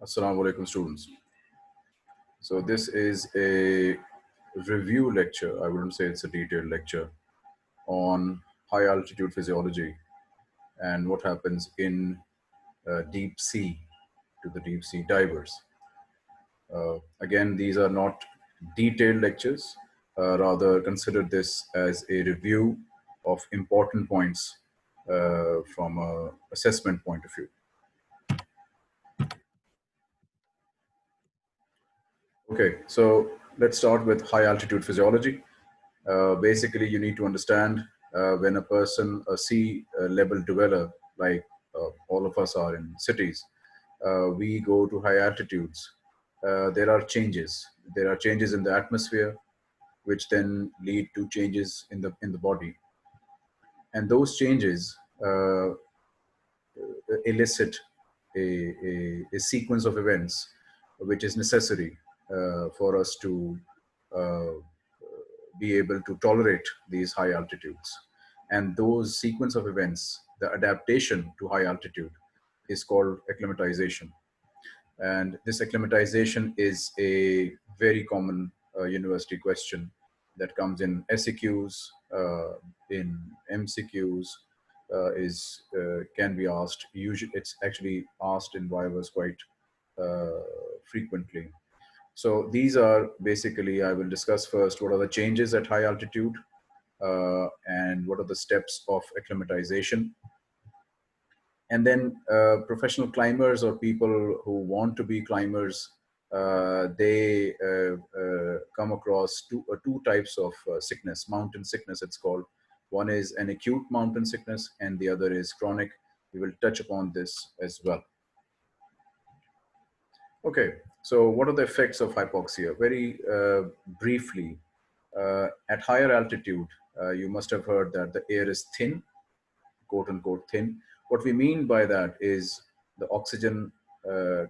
Assalamu alaikum, students. So this is a review lecture. I wouldn't say it's a detailed lecture on high altitude physiology and what happens in deep sea to the deep sea divers. Again, these are not detailed lectures. Rather, consider this as a review of important points from a assessment point of view. Okay, so let's start with high altitude physiology. Basically, you need to understand when a person, a sea level dweller, like all of us are in cities, we go to high altitudes. There are changes. There are changes in the atmosphere, which then lead to changes in the body, and those changes elicit a sequence of events which is necessary for us to uh, be able to tolerate these high altitudes. And those sequence of events, the adaptation to high altitude, is called acclimatization. And this acclimatization is a very common university question that comes in SEQs, in MCQs, can be asked. Usually, it's actually asked in Vivas quite uh, frequently. So these are basically, I will discuss first what are the changes at high altitude and what are the steps of acclimatization. And then professional climbers or people who want to be climbers, they come across two types of sickness, mountain sickness it's called. One is an acute mountain sickness and the other is chronic. We will touch upon this as well. Okay, so what are the effects of hypoxia? Very briefly, at higher altitude, you must have heard that the air is thin, quote unquote thin. What we mean by that is the oxygen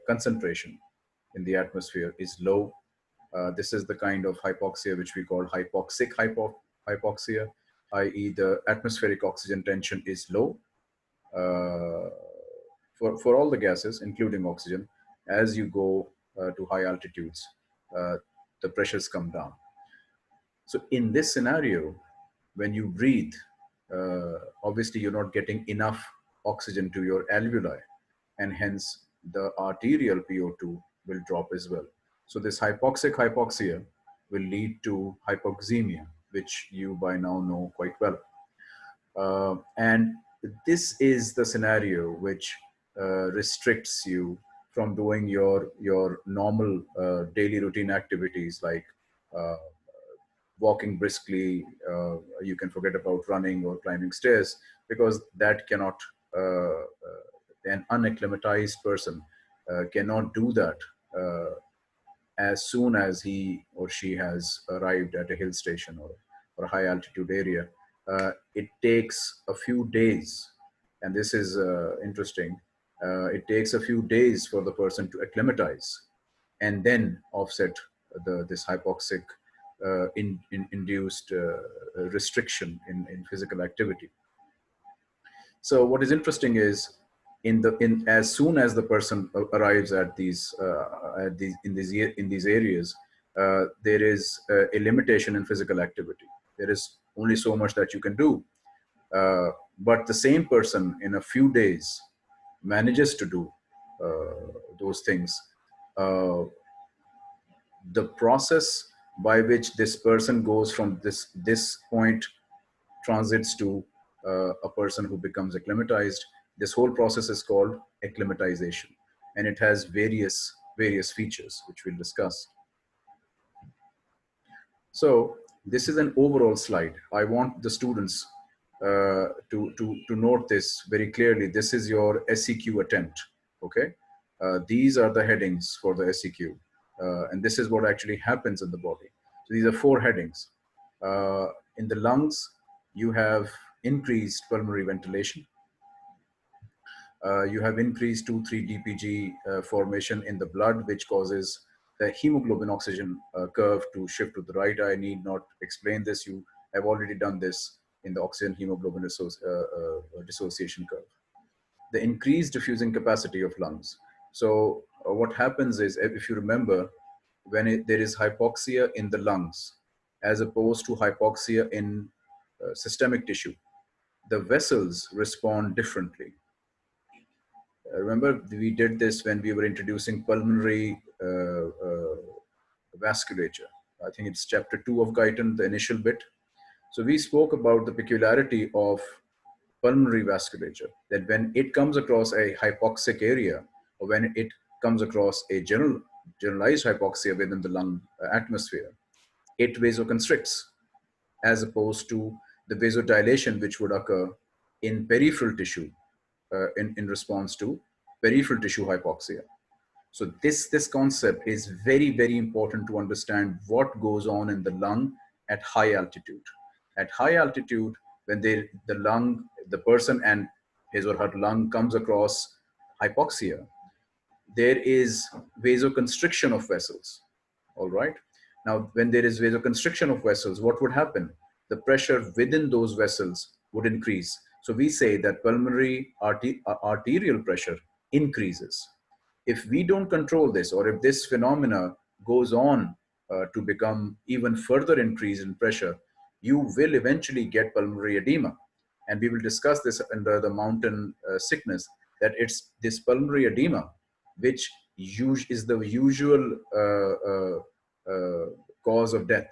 concentration in the atmosphere is low. This is the kind of hypoxia which we call hypoxia, i.e. the atmospheric oxygen tension is low for all the gases, including oxygen. As you go to high altitudes, uh, the pressures come down. So in this scenario, when you breathe, obviously you're not getting enough oxygen to your alveoli, and hence the arterial PO2 will drop as well. So this hypoxia will lead to hypoxemia, which you by now know quite well. And this is the scenario which restricts you from doing your normal daily routine activities like uh, walking briskly. You can forget about running or climbing stairs because that cannot, an unacclimatized person cannot do that as soon as he or she has arrived at a hill station or a high altitude area. It takes a few days, and this is interesting. It takes a few days for the person to acclimatize and then offset this hypoxic induced restriction in physical activity. So what is interesting is in as soon as the person arrives at these in these areas, there is a limitation in physical activity. There is only so much that you can do, but the same person in a few days manages to do those things. Uh, the process by which this person goes from this point transits to a person who becomes acclimatized. This whole process is called acclimatization, and it has various features which we'll discuss. So this is an overall slide. I want the students to note this very clearly. This is your SEQ attempt. Okay, these are the headings for the SEQ, and this is what actually happens in the body. So these are four headings. Uh, in the lungs, you have increased pulmonary ventilation. You have increased 2,3 DPG formation in the blood, which causes the hemoglobin oxygen curve to shift to the right. I need not explain this. You have already done this in the oxygen hemoglobin dissociation curve. The increased diffusing capacity of lungs. So what happens is, if you remember, when there is hypoxia in the lungs, as opposed to hypoxia in systemic tissue, the vessels respond differently. Remember, we did this when we were introducing pulmonary vasculature. I think it's chapter 2 of Guyton, the initial bit. So we spoke about the peculiarity of pulmonary vasculature, that when it comes across a hypoxic area, or when it comes across a generalized hypoxia within the lung atmosphere, it vasoconstricts, as opposed to the vasodilation which would occur in peripheral tissue in response to peripheral tissue hypoxia. So this concept is very, very important to understand what goes on in the lung at high altitude. At high altitude, when the person and his or her lung comes across hypoxia, there is vasoconstriction of vessels. All right. Now, when there is vasoconstriction of vessels, what would happen? The pressure within those vessels would increase. So we say that pulmonary arterial pressure increases. If we don't control this, or if this phenomena goes on to become even further increase in pressure, you will eventually get pulmonary edema. And we will discuss this under the mountain sickness, that it's this pulmonary edema which is the usual cause of death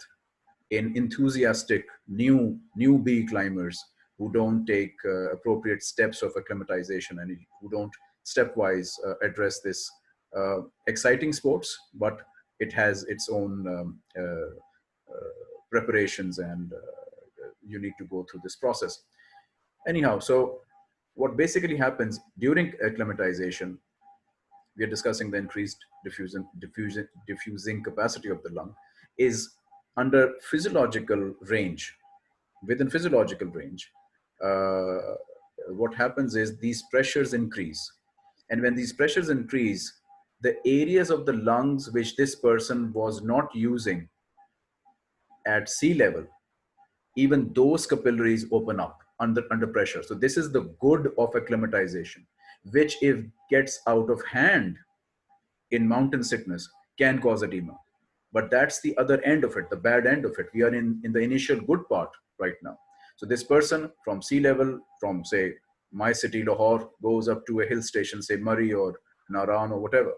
in enthusiastic newbie climbers who don't take appropriate steps of acclimatization, and who don't stepwise address this exciting sports, but it has its own preparations, and you need to go through this process. Anyhow, so what basically happens during acclimatization, we are discussing the increased diffusing capacity of the lung, is under physiological range. Within physiological range, uh, what happens is these pressures increase. And when these pressures increase, the areas of the lungs which this person was not using at sea level, even those capillaries open up under pressure. So this is the good of acclimatization, which if gets out of hand in mountain sickness can cause edema. But that's the other end of it, the bad end of it. We are in the initial good part right now. So this person from sea level, from say my city, Lahore, goes up to a hill station, say Murray or Naran or whatever.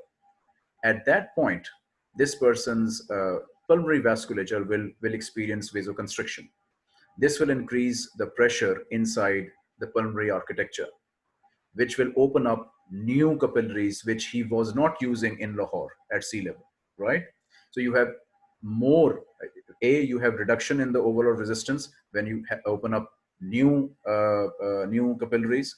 At that point, this person's pulmonary vasculature will experience vasoconstriction. This will increase the pressure inside the pulmonary architecture, which will open up new capillaries which he was not using in Lahore at sea level, right? So you have more, you have reduction in the overall resistance when you open up new capillaries,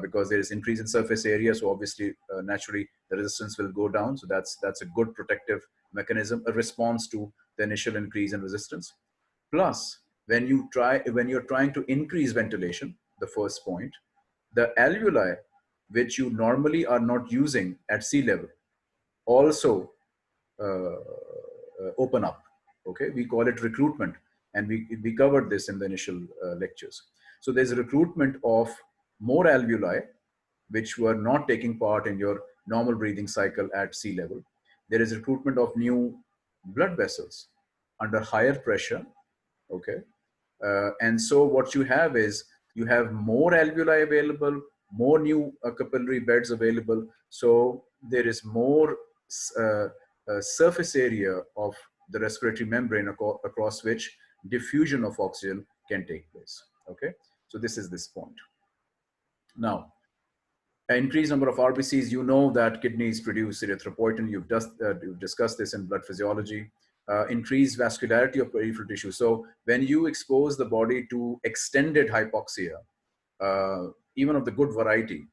because there is increase in surface area. So obviously, naturally, the resistance will go down. So that's a good protective mechanism, a response to the initial increase in resistance. Plus, when you're trying to increase ventilation, the first point, the alveoli, which you normally are not using at sea level, also open up. Okay, we call it recruitment, and we covered this in the initial lectures. So there's a recruitment of more alveoli, which were not taking part in your normal breathing cycle at sea level. There is recruitment of new blood vessels under higher pressure. Okay, and so what you have is you have more alveoli available, more new capillary beds available. So there is more uh, surface area of the respiratory membrane across which diffusion of oxygen can take place. Okay, so this is this point. Now, increased number of RBCs, you know that kidneys produce erythropoietin. You've discussed this in blood physiology. Increased vascularity of peripheral tissue. So when you expose the body to extended hypoxia, even of the good variety,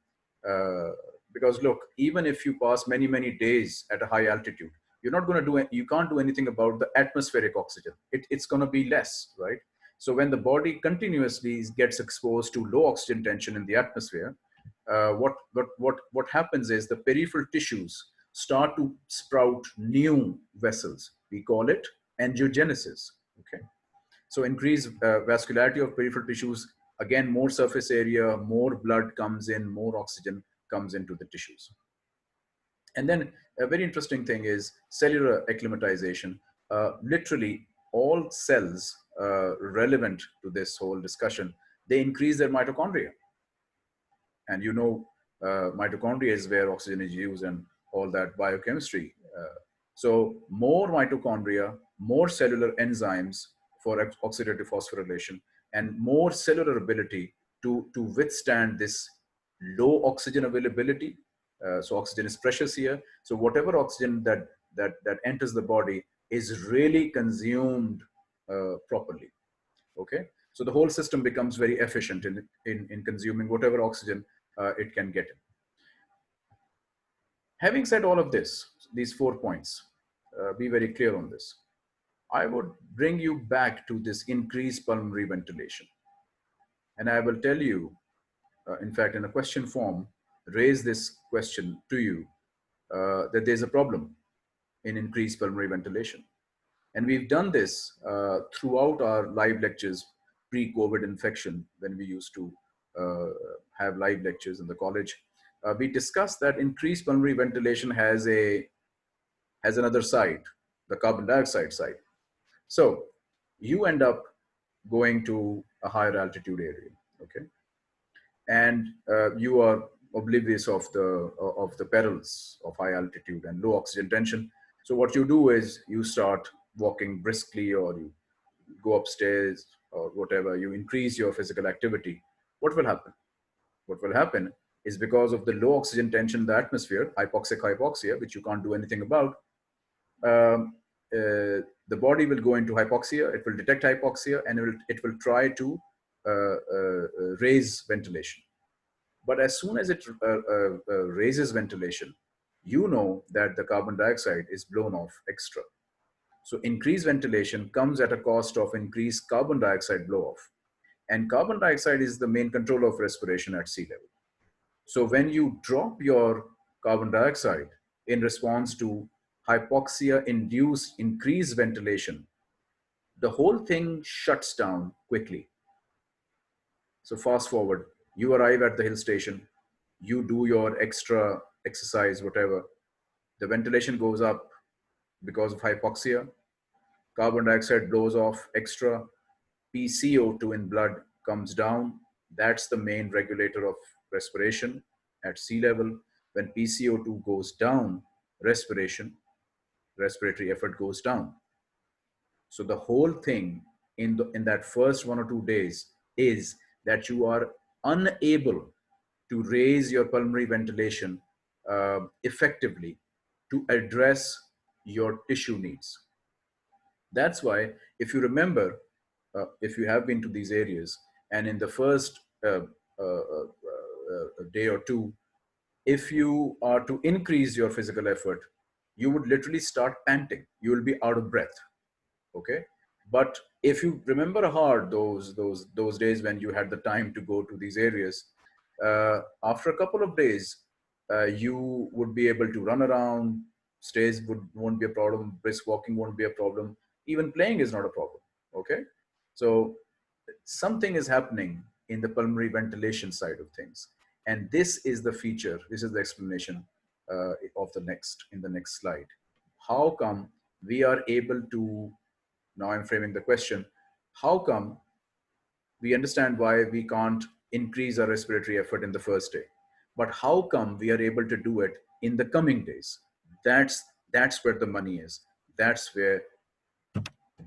because look, even if you pass many days at a high altitude, you can't do anything about the atmospheric oxygen. It's going to be less, right? So when the body continuously gets exposed to low oxygen tension in the atmosphere, what happens is the peripheral tissues start to sprout new vessels. We call it angiogenesis. Okay, so increased vascularity of peripheral tissues, again, more surface area, more blood comes in, more oxygen comes into the tissues. And then a very interesting thing is cellular acclimatization. Literally, all cells relevant to this whole discussion, they increase their mitochondria. And you know, mitochondria is where oxygen is used and all that biochemistry. So more mitochondria, more cellular enzymes for oxidative phosphorylation, and more cellular ability to withstand this low oxygen availability. So oxygen is precious here. So whatever oxygen that enters the body is really consumed properly. Okay, so the whole system becomes very efficient in consuming whatever oxygen it can get in. Having said all of this, these 4 points, be very clear on this. I would bring you back to this increased pulmonary ventilation. And I will tell you, in fact, in a question form, raise this question to you, that there's a problem in increased pulmonary ventilation. And we've done this throughout our live lectures pre-COVID infection, when we used to uh, have live lectures in the college. We discussed that increased pulmonary ventilation has another side, the carbon dioxide side. So you end up going to a higher altitude area, okay, and you are oblivious of the perils of high altitude and low oxygen tension. So what you do is you start walking briskly, or you go upstairs, or whatever, you increase your physical activity. What will happen? What will happen is, because of the low oxygen tension in the atmosphere, hypoxia, which you can't do anything about, um, the body will go into hypoxia. It will detect hypoxia, and it will try to raise ventilation. But as soon as it raises ventilation, you know that the carbon dioxide is blown off extra. So increased ventilation comes at a cost of increased carbon dioxide blow off. And carbon dioxide is the main controller of respiration at sea level. So when you drop your carbon dioxide in response to hypoxia induced increased ventilation, the whole thing shuts down quickly. So fast forward, you arrive at the hill station, you do your extra exercise, whatever, the ventilation goes up because of hypoxia, carbon dioxide blows off extra, PCO2 in blood comes down. That's the main regulator of respiration at sea level. When PCO2 goes down, respiratory effort goes down. So the whole thing in that first 1 or 2 days is that you are unable to raise your pulmonary ventilation effectively to address your tissue needs. That's why, if you remember, if you have been to these areas, and in the first day or two, if you are to increase your physical effort, you would literally start panting. You will be out of breath. Okay, but if you remember hard those days when you had the time to go to these areas, after a couple of days, you would be able to run around. Stairs won't be a problem, brisk walking won't be a problem, even playing is not a problem. Okay, so something is happening in the pulmonary ventilation side of things, and this is the feature, this is the explanation of the next slide. How come we are able to, now I'm framing the question, how come we understand why we can't increase our respiratory effort in the first day, but how come we are able to do it in the coming days? That's where the money is. That's where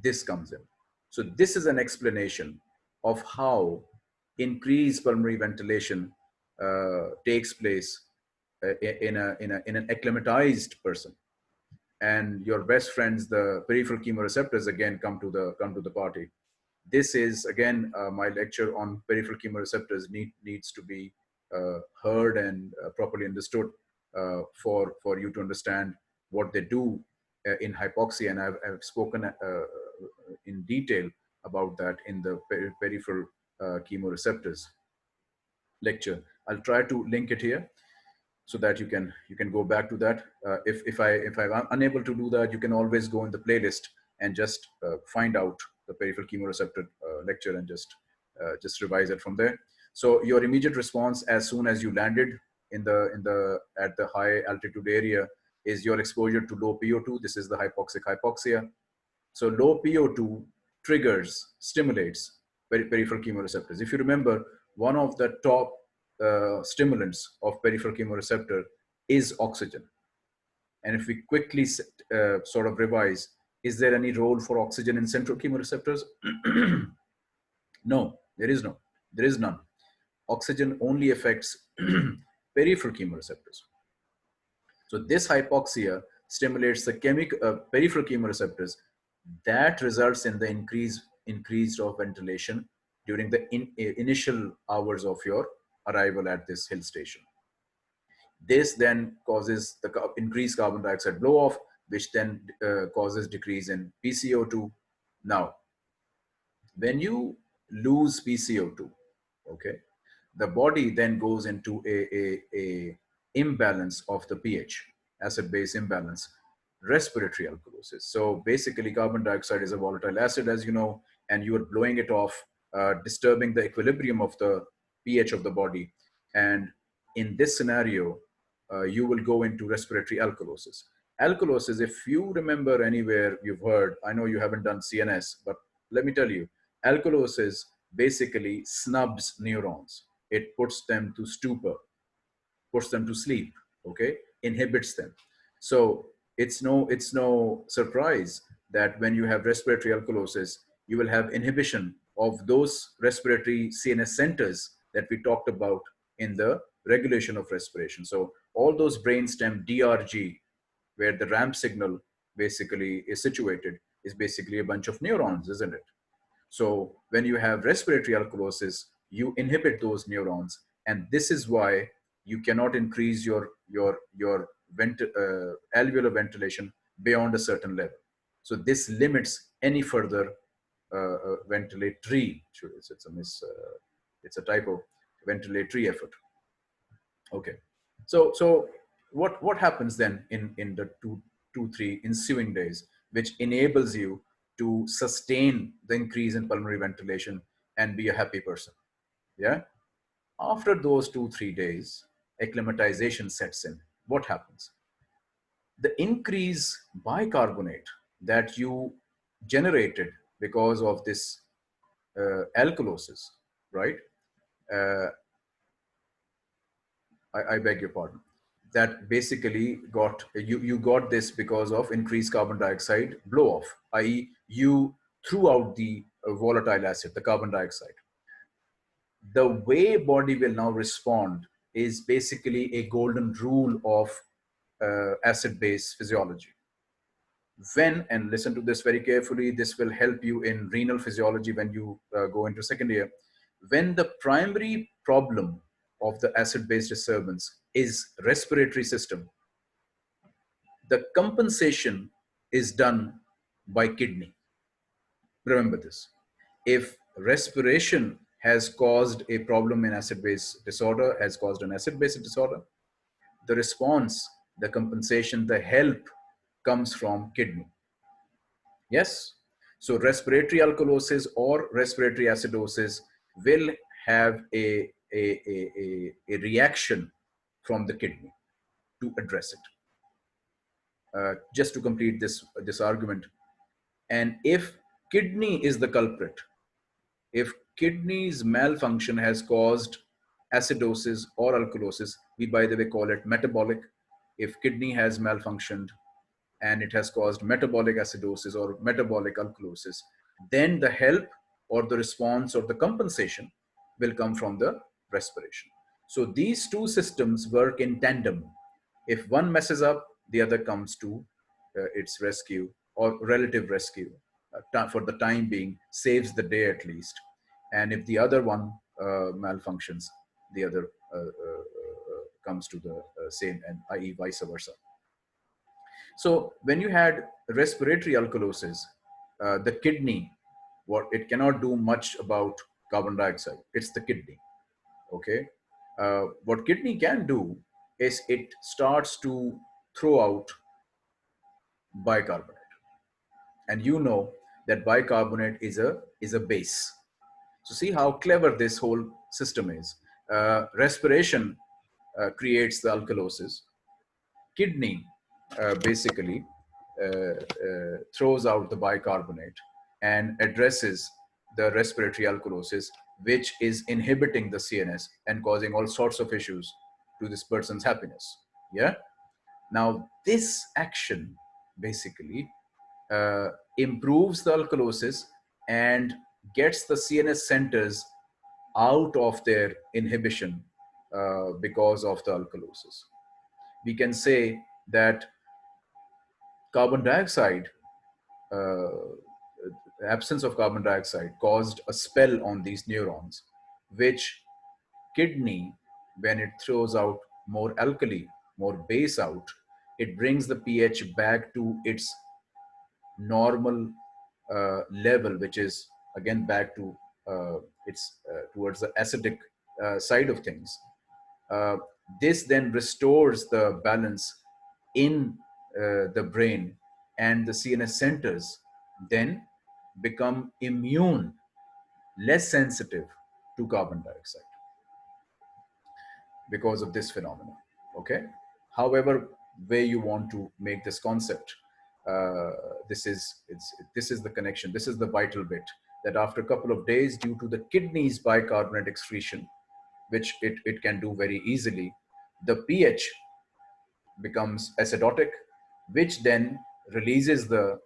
this comes in. So this is an explanation of how increased pulmonary ventilation takes place in an acclimatized person. And your best friends, the peripheral chemoreceptors, again come to the party. This is again my lecture on peripheral chemoreceptors needs to be heard and properly understood for you to understand what they do in hypoxia, and I've spoken in detail about that in the peripheral chemoreceptors lecture. I'll try to link it here so that you can go back to that. If I'm unable to do that, you can always go in the playlist and just find out the peripheral chemoreceptor lecture and just revise it from there. So your immediate response as soon as you landed in the at the high altitude area, is your exposure to low PO2. This is the hypoxic hypoxia. So low PO2 triggers, stimulates peripheral chemoreceptors. If you remember, one of the top stimulants of peripheral chemoreceptor is oxygen. And if we quickly sort of revise, is there any role for oxygen in central chemoreceptors? No, there is none. Oxygen only affects peripheral chemoreceptors. So this hypoxia stimulates the peripheral chemoreceptors. That results in the increased of ventilation during the initial hours of your arrival at this hill station. This then causes the increased carbon dioxide blow off, which then causes decrease in PCO2. Now, when you lose PCO2, okay, the body then goes into a imbalance of the pH, acid-base imbalance, respiratory alkalosis. So basically, carbon dioxide is a volatile acid, as you know, and you are blowing it off, disturbing the equilibrium of the pH of the body. And in this scenario, you will go into respiratory alkalosis. Alkalosis, if you remember anywhere you've heard, I know you haven't done CNS, but let me tell you, alkalosis basically snubs neurons. It puts them to stupor, puts them to sleep, okay, inhibits them. So it's no surprise that when you have respiratory alkalosis, you will have inhibition of those respiratory CNS centers that we talked about in the regulation of respiration. So all those brainstem DRG, where the ramp signal basically is situated, is basically a bunch of neurons, isn't it? So when you have respiratory alkalosis, you inhibit those neurons, and this is why you cannot increase your alveolar ventilation beyond a certain level. So this limits any further ventilatory. It's a typo. Ventilatory effort. Okay. So what happens then in the two three ensuing days, which enables you to sustain the increase in pulmonary ventilation and be a happy person? Yeah. After those 2 3 days, acclimatization sets in. What happens? The increase bicarbonate that you generated because of this alkalosis, right? Uh, I beg your pardon. That basically you got this because of increased carbon dioxide blow off, i.e., you threw out the volatile acid, the carbon dioxide. The way body will now respond is basically a golden rule of acid-base physiology. When, and listen to this very carefully, this will help you in renal physiology when you go into second year. When the primary problem of the acid-base disturbance is respiratory system, the compensation is done by kidney. Remember this. If respiration has caused a problem in acid-base disorder, has caused an acid-base disorder, the response, the compensation, the help comes from kidney. Yes. So respiratory alkalosis or respiratory acidosis will have a reaction from the kidney to address it. Just to complete this argument, and if kidney is the culprit, if kidney's malfunction has caused acidosis or alkalosis, we by the way call it metabolic. If kidney has malfunctioned and it has caused metabolic acidosis or metabolic alkalosis, then the help or the response or the compensation will come from the respiration. So these two systems work in tandem. If one messes up, the other comes to its rescue or relative rescue for the time being, saves the day at least. And if the other one malfunctions, the other comes to the same end, i.e. vice versa. So when you had respiratory alkalosis, the kidney, what it cannot do much about carbon dioxide. It's the kidney. Okay. What kidney can do is it starts to throw out bicarbonate, and you know that bicarbonate is a base. So see how clever this whole system is. Respiration creates the alkalosis. Kidney basically throws out the bicarbonate and addresses the respiratory alkalosis, which is inhibiting the CNS and causing all sorts of issues to this person's happiness. Yeah. Now, this action basically uh, improves the alkalosis and gets the CNS centers out of their inhibition because of the alkalosis. We can say that carbon dioxide, uh, absence of carbon dioxide caused a spell on these neurons, which kidney, when it throws out more alkali, more base out, it brings the pH back to its normal level, which is again back to its towards the acidic side of things. Uh, this then restores the balance in the brain, and the CNS centers then become immune, less sensitive to carbon dioxide because of this phenomenon. Okay. However, way you want to make this concept, uh, this is the connection. This is the vital bit, that after a couple of days, due to the kidneys bicarbonate excretion, which it can do very easily, the pH becomes acidotic, which then releases the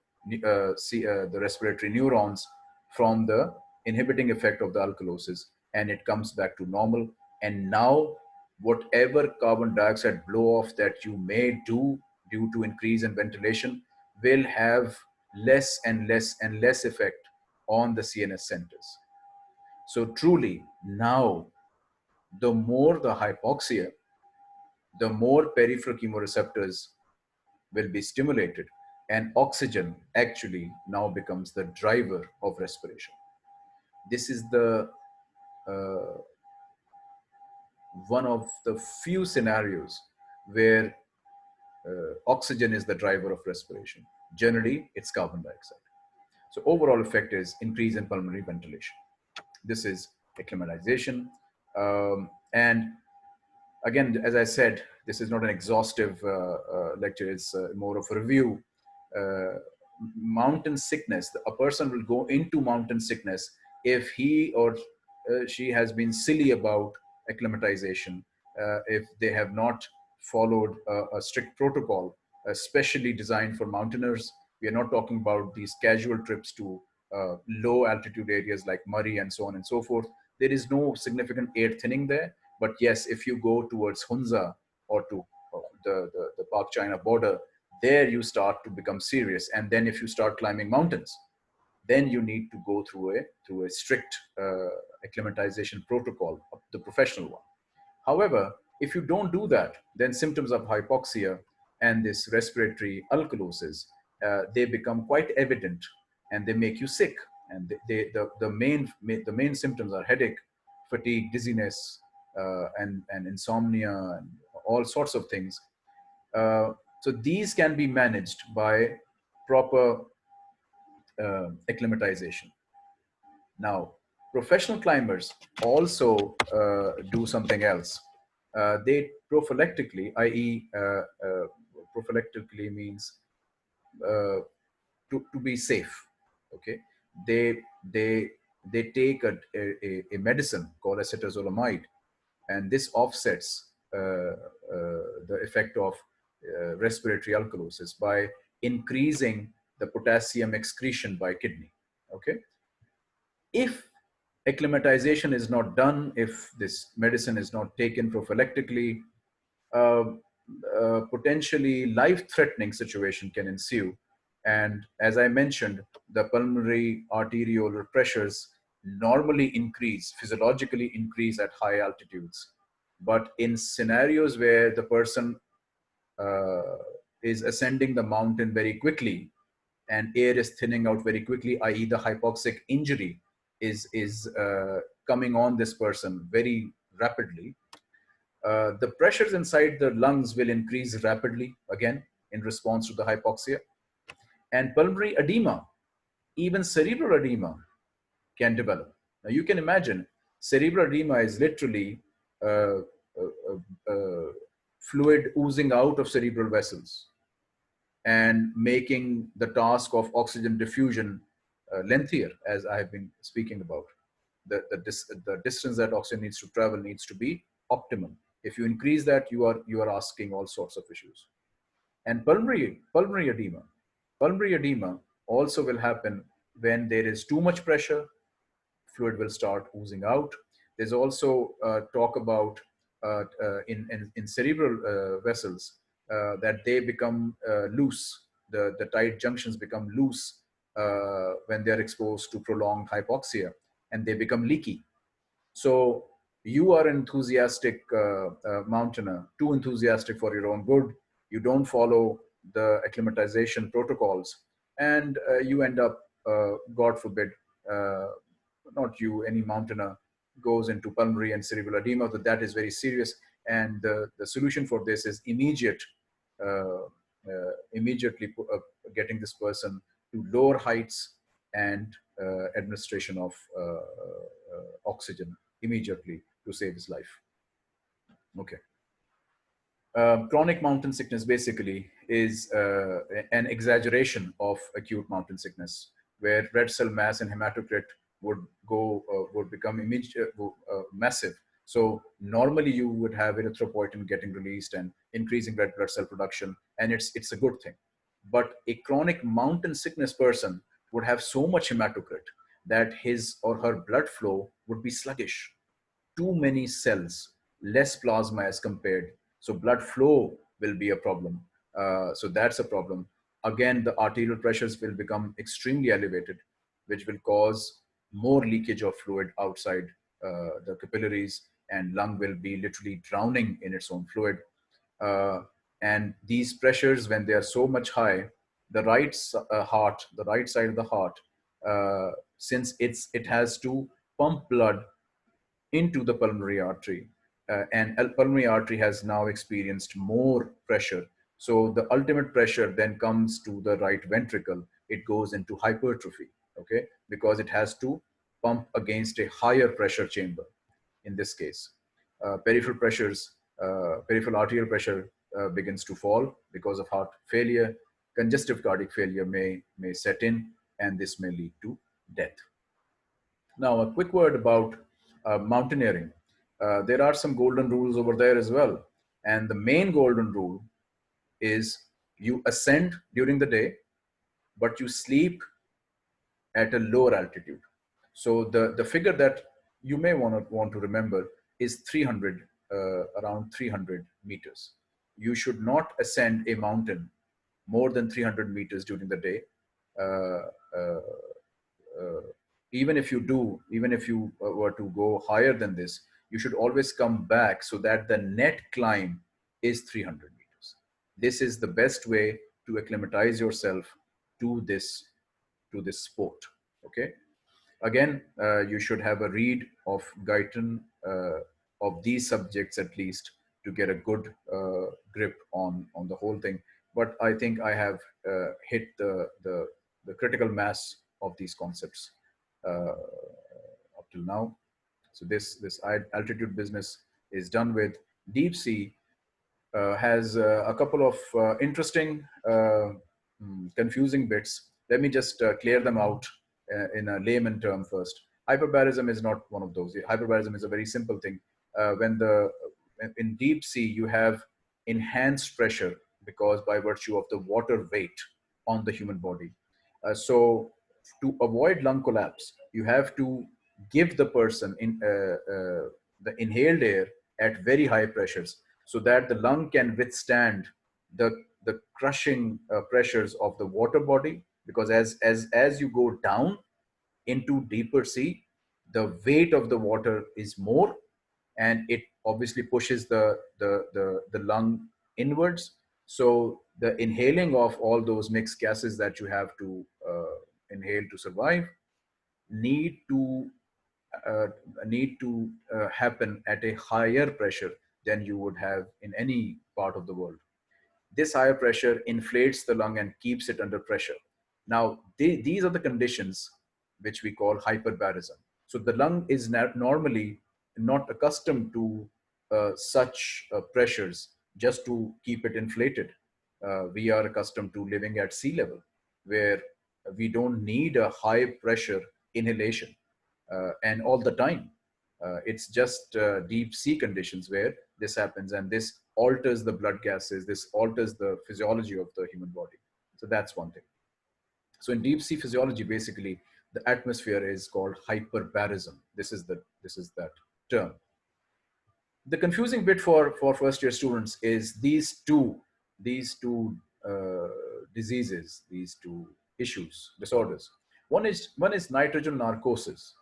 respiratory neurons from the inhibiting effect of the alkalosis, and it comes back to normal. And now, whatever carbon dioxide blow off that you may do due to increase in ventilation will have less and less and less effect on the CNS centers. So, truly, now the more the hypoxia, the more peripheral chemoreceptors will be stimulated, and oxygen actually now becomes the driver of respiration. This is the uh, one of the few scenarios where oxygen is the driver of respiration. Generally, it's carbon dioxide. So overall effect is increase in pulmonary ventilation. This is acclimatization. And again, as I said, this is not an exhaustive lecture. It's more of a review. Uh, Mountain sickness. A person will go into mountain sickness if he or she has been silly about acclimatization, if they have not followed a strict protocol, especially designed for mountaineers. We are not talking about these casual trips to low altitude areas like Murray and so on and so forth. There is no significant air thinning there. But yes, if you go towards Hunza or to the Pak China border, there you start to become serious. And then if you start climbing mountains, then you need to go through a strict acclimatization protocol, the professional one. However, if you don't do that, then symptoms of hypoxia and this respiratory alkalosis, they become quite evident, and they make you sick. And the main symptoms are headache, fatigue, dizziness, and insomnia, and all sorts of things. Uh, so these can be managed by proper acclimatization. Now, professional climbers also do something else. They prophylactically, i.e., prophylactically means uh, to be safe. Okay, they they they take a medicine called acetazolamide, and this offsets the effect of respiratory alkalosis by increasing the potassium excretion by kidney. Okay, if acclimatization is not done, if this medicine is not taken prophylactically, uh, potentially life-threatening situation can ensue. And as I mentioned, the pulmonary arteriolar pressures normally increase, physiologically increase at high altitudes. But in scenarios where the person uh, is ascending the mountain very quickly and air is thinning out very quickly, i.e., the hypoxic injury is coming on this person very rapidly, the pressures inside the lungs will increase rapidly again in response to the hypoxia. And pulmonary edema, even cerebral edema, can develop. Now you can imagine cerebral edema is literally uh, uh, uh, fluid oozing out of cerebral vessels. and making the task of oxygen diffusion lengthier, as I have been speaking about. The distance that oxygen needs to travel needs to be optimum. If you increase that, you are asking all sorts of issues. And pulmonary edema. Pulmonary edema also will happen when there is too much pressure, fluid will start oozing out. There's also talk about in cerebral vessels that they become loose. The tight junctions become loose when they're exposed to prolonged hypoxia, and they become leaky. So you are an enthusiastic mountaineer, too enthusiastic for your own good. You don't follow the acclimatization protocols, and you end up, God forbid, uh, not you, any mountaineer goes into pulmonary and cerebral edema. That is very serious, and the solution for this is uh, immediately getting this person to lower heights and administration of oxygen immediately to save his life. Okay. Chronic mountain sickness basically is an exaggeration of acute mountain sickness, where red cell mass and hematocrit would become massive. So normally you would have erythropoietin getting released and increasing red blood cell production, and it's a good thing. But a chronic mountain sickness person would have so much hematocrit that his or her blood flow would be sluggish, too many cells, less plasma as compared. So blood flow will be a problem. So that's a problem. Again, the arterial pressures will become extremely elevated, which will cause more leakage of fluid outside the capillaries, and lung will be literally drowning in its own fluid. Uh, and these pressures, when they are so much high, the the right side of the heart, since it has to pump blood into the pulmonary artery. And pulmonary artery has now experienced more pressure. So the ultimate pressure then comes to the right ventricle. It goes into hypertrophy, okay, because it has to pump against a higher pressure chamber in this case. Peripheral arterial pressure begins to fall because of heart failure. Congestive cardiac failure may set in, and this may lead to death. Now, a quick word about mountaineering. There are some golden rules over there as well. And the main golden rule is you ascend during the day, but you sleep at a lower altitude. So the figure that you may want to remember is 300, around 300 meters. You should not ascend a mountain more than 300 meters during the day. Uh, uh, uh, Even if you were to go higher than this, you should always come back so that the net climb is 300 meters. This is the best way to acclimatize yourself to this sport. Okay. Again, you should have a read of Guyton of these subjects at least to get a good grip on the whole thing. But I think I have hit the critical mass of these concepts up till now. So this altitude business is done with. Deep sea has a couple of interesting, confusing bits. Let me just clear them out in a layman term first. Hyperbarism is not one of those. Hyperbarism is a very simple thing. In deep sea, you have enhanced pressure because by virtue of the water weight on the human body. So to avoid lung collapse, you have to give the person the inhaled air at very high pressures so that the lung can withstand the crushing pressures of the water body, because as you go down into deeper sea, the weight of the water is more, and it obviously pushes the lung inwards. So the inhaling of all those mixed gases that you have to inhale to survive need to uh, happen at a higher pressure than you would have in any part of the world. This higher pressure inflates the lung and keeps it under pressure. Now, these are the conditions which we call hyperbarism. So the lung is normally not accustomed to such pressures just to keep it inflated. we are accustomed to living at sea level, where we don't need a high pressure inhalation and all the time. It's just deep sea conditions where this happens, and this alters the blood gases, this alters the physiology of the human body. So that's one thing. So in deep sea physiology, basically, the atmosphere is called hyperbarism. This is that term. The confusing bit for first year students is these two uh, diseases, these two issues, disorders. One is nitrogen narcosis,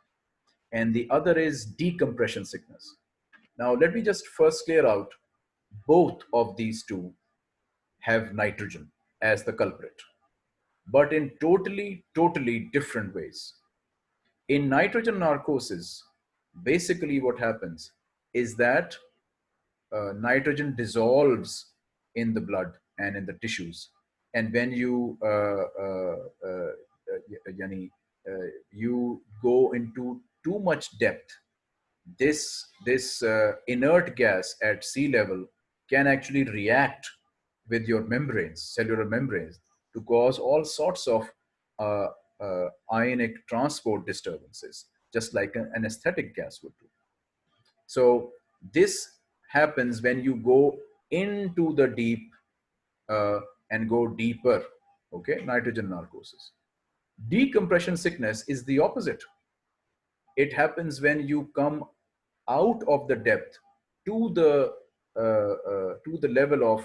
and the other is decompression sickness. Now let me just first clear out, both of these two have nitrogen as the culprit, but in totally different ways. In nitrogen narcosis, basically what happens is that nitrogen dissolves in the blood and in the tissues. And when you, Yani, you go into too much depth, this inert gas at sea level can actually react with your membranes, cellular membranes, to cause all sorts of uh, ionic transport disturbances, just like an anesthetic gas would do. So this happens when you go into the deep uh, and go deeper. Okay, nitrogen narcosis. Decompression sickness is the opposite. It happens when you come out of the depth to the level of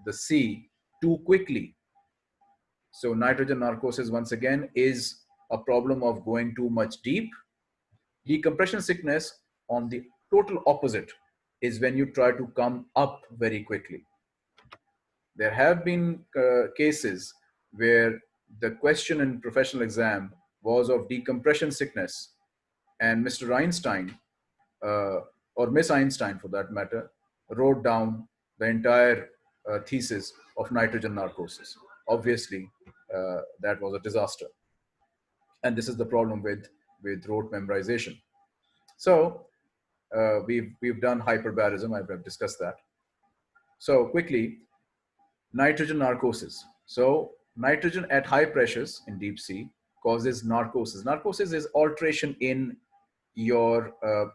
the sea too quickly. So nitrogen narcosis, once again, is a problem of going too much deep. Decompression sickness, on the total opposite, is when you try to come up very quickly. There have been cases where the question in professional exam was of decompression sickness, and Mr. Einstein, uh, or Miss Einstein for that matter, wrote down the entire thesis of nitrogen narcosis. Obviously, that was a disaster. And this is the problem with rote memorization. So we've done hyperbarism. I've discussed that. So quickly, nitrogen narcosis. So nitrogen at high pressures in deep sea causes narcosis. Narcosis is alteration in your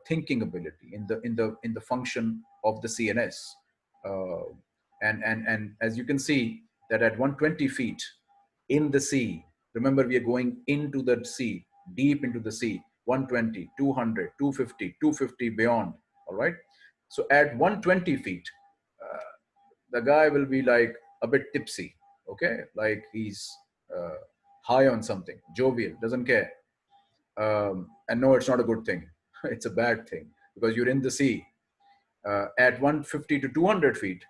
thinking ability, in the function of the CNS. Uh, and as you can see that at 120 feet in the sea, remember we are going into the sea, deep into the sea, 120, 200, 250, 250 beyond. All right. So at 120 feet, the guy will be like a bit tipsy, okay, like he's uh, high on something, jovial, doesn't care. And no, it's not a good thing. It's a bad thing, because you're in the sea. At 150 to 200 feet,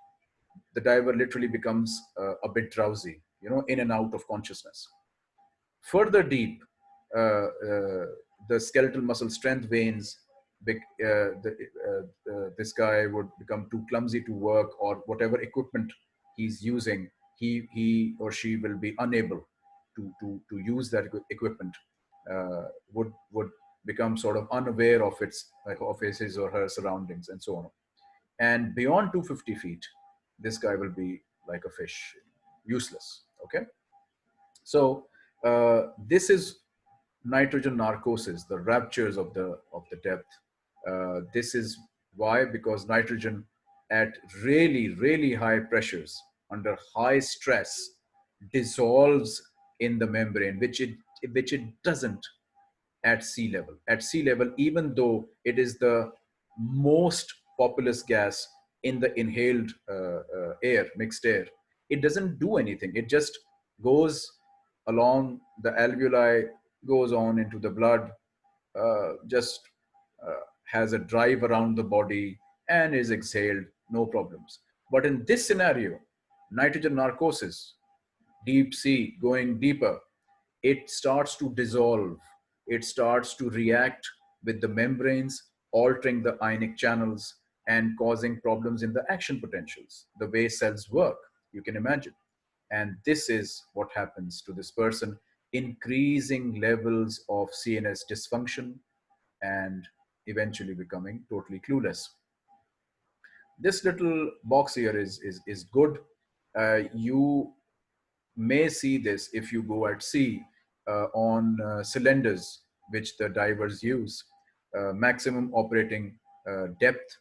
the diver literally becomes a bit drowsy, in and out of consciousness. Further deep, the skeletal muscle strength wanes. This guy would become too clumsy to work, or whatever equipment he's using, he or she will be unable to use that equipment. Would become sort of unaware of its, like, of his or her surroundings, and so on. And beyond 250 feet, this guy will be like a fish, useless. Okay. So this is nitrogen narcosis, the raptures of the depth. This is why, because nitrogen at really high pressures, under high stress, dissolves in the membrane, which it doesn't at sea level. At sea level, even though it is the most populous gas in the inhaled air, mixed air, it doesn't do anything. It just goes along the alveoli, goes on into the blood, just has a drive around the body, and is exhaled, no problems. But in this scenario, nitrogen narcosis, deep sea, going deeper, it starts to dissolve. It starts to react with the membranes, altering the ionic channels and causing problems in the action potentials, the way cells work, you can imagine. And this is what happens to this person: increasing levels of CNS dysfunction, and eventually becoming totally clueless. This little box here is good. You may see this if you go at sea on cylinders which the divers use, maximum operating depth.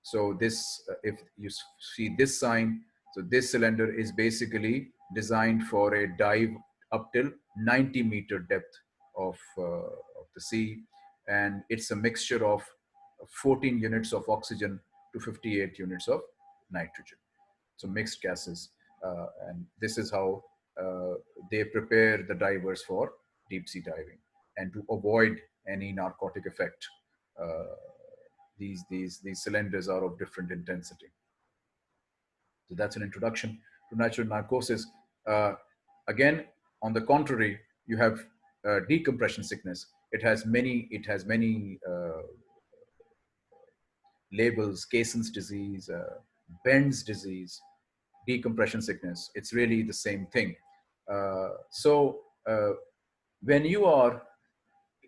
So this, if you see this sign, so this cylinder is basically designed for a dive up till 90-meter depth of the sea, and it's a mixture of 14 units of oxygen to 58 units of nitrogen. So mixed gases, and this is how uh, they prepare the divers for deep sea diving. And to avoid any narcotic effect, uh, these cylinders are of different intensity. So that's an introduction to natural narcosis. Uh, Again, on the contrary, you have decompression sickness. It has many labels: Cason's disease, Bend's disease, decompression sickness. It's really the same thing. So when you are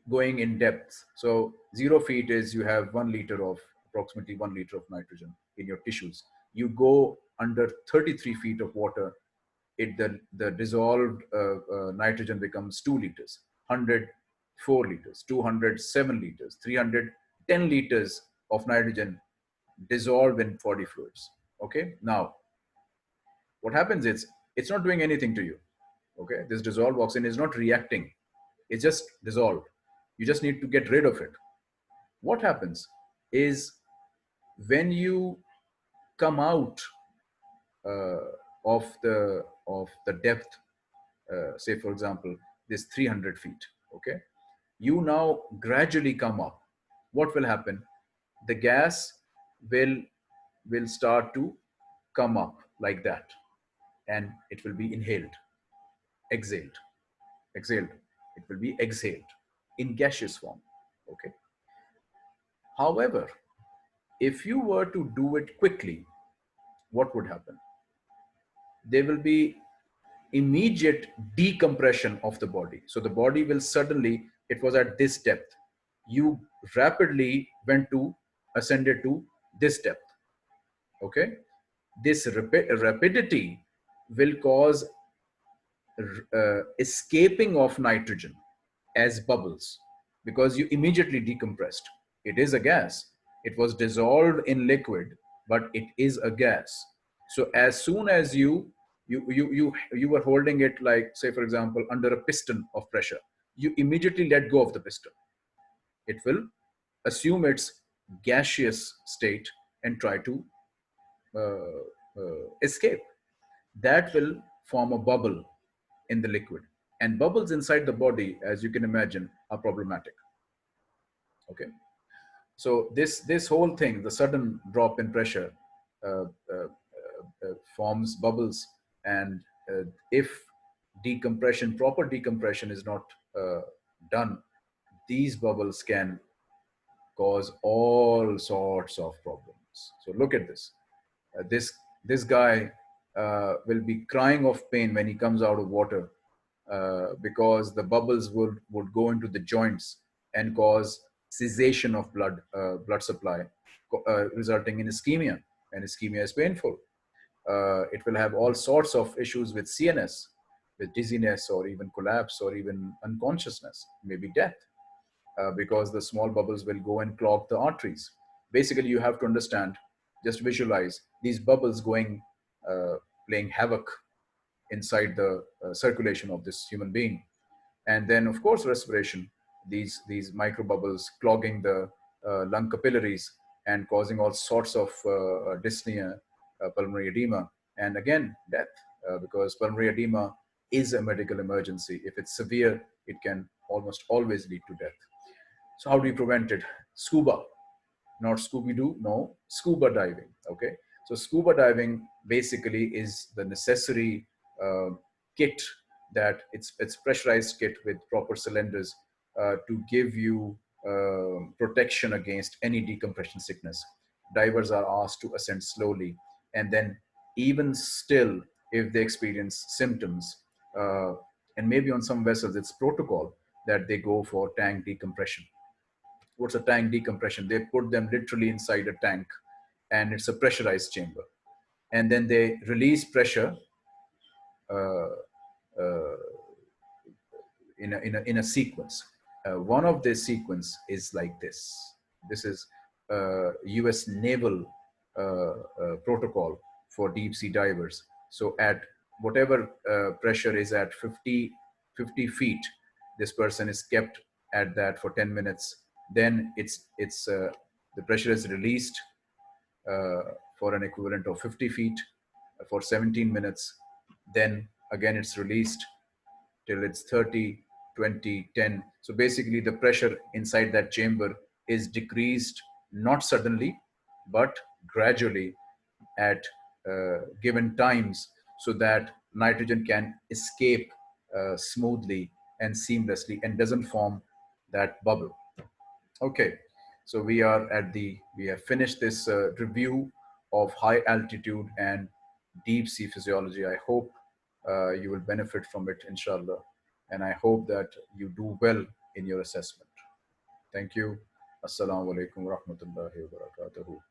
going in depth, so 0 feet is you have 1 liter of approximately 1 liter of nitrogen in your tissues. You go under 33 feet of water, the dissolved nitrogen becomes 2 liters, 100 4 liters, 200 7 liters, 300 10 liters of nitrogen dissolved in body fluids. Okay, now what happens is it's not doing anything to you. Okay, this dissolved oxygen is not reacting, it's just dissolved. You just need to get rid of it. What happens is when you come out uh, of the depth, say for example this 300 feet, okay, you now gradually come up. What will happen? The gas will will start to come up like that, and it will be inhaled, exhaled, exhaled. It will be exhaled in gaseous form. Okay. However, if you were to do it quickly, what would happen? There will be immediate decompression of the body. So the body will suddenly, it was at this depth. You rapidly went to, ascended to this depth. Okay. This rapidity will cause escaping of nitrogen as bubbles, because you immediately decompressed. It is a gas. It was dissolved in liquid, but it is a gas. So as soon as you were holding it, like say for example under a piston of pressure, you immediately let go of the piston. It will assume its gaseous state and try to escape. That will form a bubble in the liquid, and bubbles inside the body, as you can imagine, are problematic. Okay. So this whole thing, the sudden drop in pressure, uh, uh, forms bubbles, and if proper decompression is not done, these bubbles can cause all sorts of problems. So look at this. This guy will be crying of pain when he comes out of water, because the bubbles would go into the joints and cause cessation of blood supply, resulting in ischemia, and ischemia is painful. It will have all sorts of issues with CNS, with dizziness or even collapse or even unconsciousness, maybe death, because the small bubbles will go and clog the arteries. Basically, you have to understand, just visualize these bubbles going, playing havoc inside the circulation of this human being. And then of course respiration, these micro bubbles clogging the lung capillaries and causing all sorts of dyspnea, pulmonary edema, and again death, because pulmonary edema is a medical emergency. If it's severe, it can almost always lead to death. So how do you prevent it? Scuba, not Scooby-Doo, no, scuba diving. Okay, so scuba diving basically is the necessary kit, that it's pressurized kit with proper cylinders to give you protection against any decompression sickness. Divers are asked to ascend slowly, and then even still, if they experience symptoms, uh, and maybe on some vessels it's protocol that they go for tank decompression. What's a tank decompression? They put them literally inside a tank, and it's a pressurized chamber, and then they release pressure uh, uh, in a sequence. One of this sequence is like this. This is U.S. Naval protocol for deep sea divers. So at whatever pressure is at 50 feet, this person is kept at that for 10 minutes. Then it's the pressure is released uh, for an equivalent of 50 feet for 17 minutes. Then again it's released till it's 30, 20, 10. So basically the pressure inside that chamber is decreased not suddenly, but gradually at given times so that nitrogen can escape smoothly and seamlessly and doesn't form that bubble. Okay, so we have finished this review of high altitude and deep sea physiology. I hope you will benefit from it, inshallah, and I hope that you do well in your assessment. Thank you. Assalamu alaikum wa rahmatullahi wa barakatuhu.